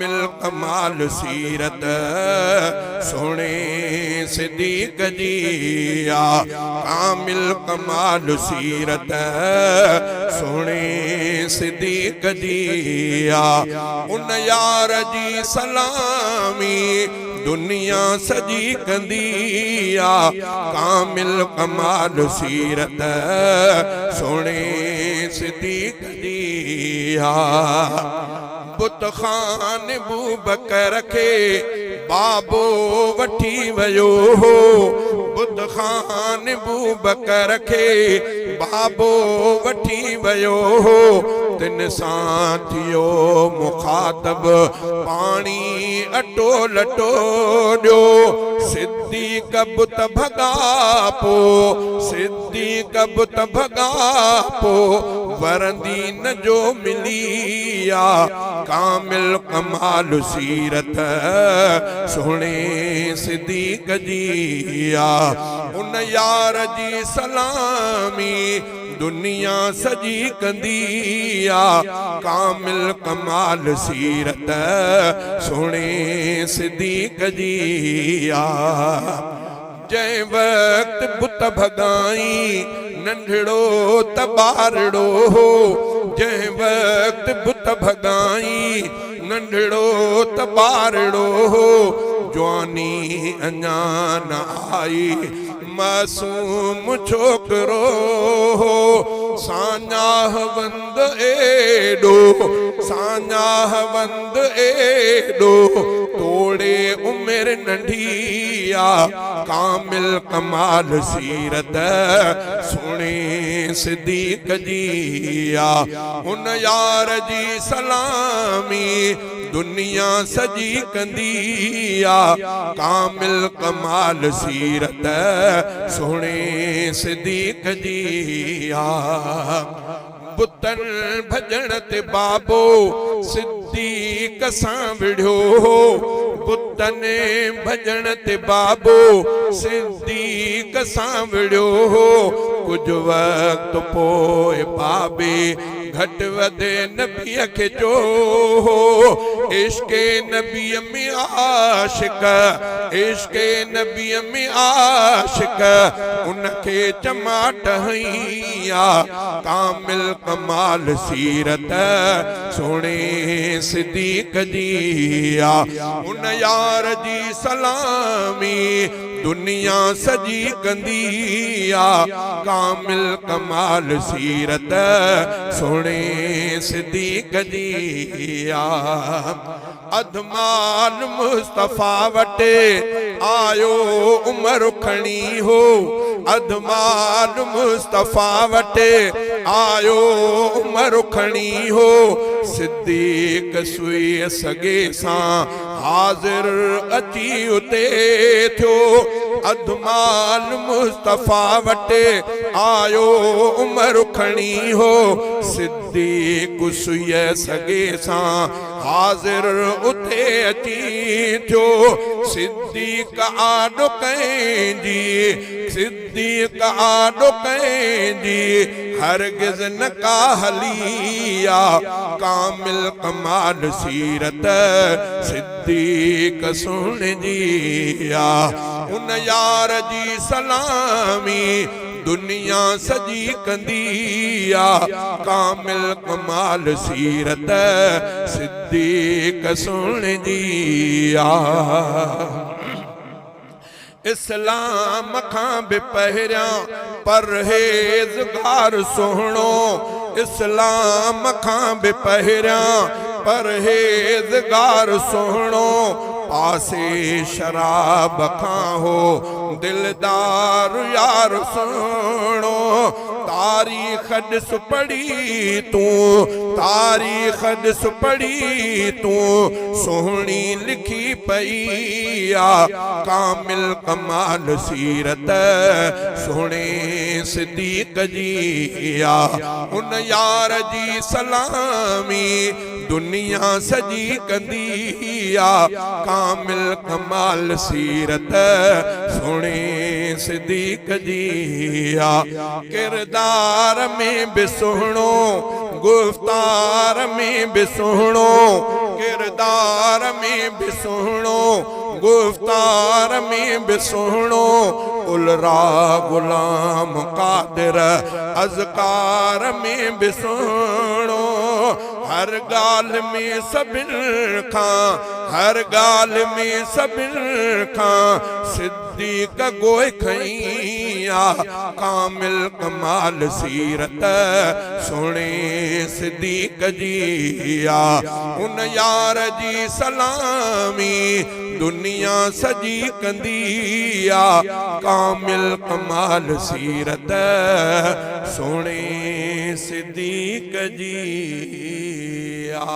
कामिल कमाल सीरत सोने सिद्दीक जिया कामिल कमाल सीरत सोने सिद्दीक जिया उन यार जी सलामी दुनिया सजी कंदिया कामिल कमाल सीरत सोने सिद्दीक जिया बुत खान बू बकर के बाबो वठी वयो हो बुत खान बू बकर के बाबो वठी वयो हो तिन साथियो मुखातब पानी अटो लटो ॾियो सिद्दीक बुत भगा पो सिद्दीक बुत भगा पो वरंदी न जो मिलिया कामिल कमाल सीरत सोने सिद्दीक जिया उन यार जी सलामी दुनिया सजी कंदिया कामिल कमाल सीरत सोने सिद्दीक जिया जै वक्त बुत भगाई नंढड़ो तबारड़ो हो जै वक्त बुत भगाई नंढड़ो तबारड़ो हो जवानी अञा न आई मासूम छोकरो हो सान्याहवंद एडो सान्याहवंद एडो तोड़े उमिर नंढिया कामिल कमाल सीरत सोने सिद्दीक जिया उन यार जी सलामी दुनिया सजी कंदिया कामिल कमाल सीरत सोने सिद्दीक जिया बुतन भजन ते बाबो सिद्दीक सां विढ़ियो बुतन भजन ते बाबो सिद्दीक सां विढ़ियो कुछ वक्त पोइ बाबे घट वधे नबीअ खे चो इश्क़े नबीअ में आशिक इश्क़े नबीअ में आशिक उनखे चमाट हईया कामिल कमाल सीरत सोने सिद्दीक जिया उन यार जी सलामी दुनिया सजी कंदिया कामिल कमाल सीरत सोने सिद्दीक जिया अधमाल मुस्तफा वटे आयो उमर खणी हो अधमाल मुस्तफा वटे आयो उमर खणी हो सिद्दीक सुई सगे सां हाजिर अची उते थियो अधमाल मुस्तफा वटे आयो उमर खणी हो सिद्दीक सुई सगे सां हाजिर उते अची थियो सिद्दीक आॾो कंहिंजी सिद्दीक आॾो कंहिंजी हरगिज़ न का हलिया कामिल कमाल सीरत सिद्दीक सुन जिया उन यार जी सलामी दुनिया सजी कंदिया कामिल कमाल सीरत सिद्दीक सुन जिया इस्लाम खां बि पहिरियां परहेज़गार सोहणो इस्लाम खां बि पहिरियां परहेज़गार सोहणो पासे शराब खां हो दिलदार यार सोहणो तारीख़ ॾिस पढ़ी तूं तारीख़ ॾिस पढ़ी तूं सोहणी लिखी पई कामिल कमाल सीरत सोहणे सिद्दीक जिया उन यार जी सलामी दुनिया सजी कंदिया कामिल कमाल सीरत सोहणे सिद्दीक जिया किरदार में भी सोहणो गुफ्तार में भी सोहणो किरदार में भी सुनो, गुफ्तार में भी सुनो, उलरा गुलाम कादिर अज़कार में भी सुनो। हर गाल में सबिन खां, हर गाल में सबिन खां सिद्दीक़ गोए खैया। कामिल कमाल सीरत सुने सिद्दीक़ जिया। उन यार जी सलामी दुनिया सजी कंदिया। कामिल कमाल सीरत सुने सिद्दीक़ जिया।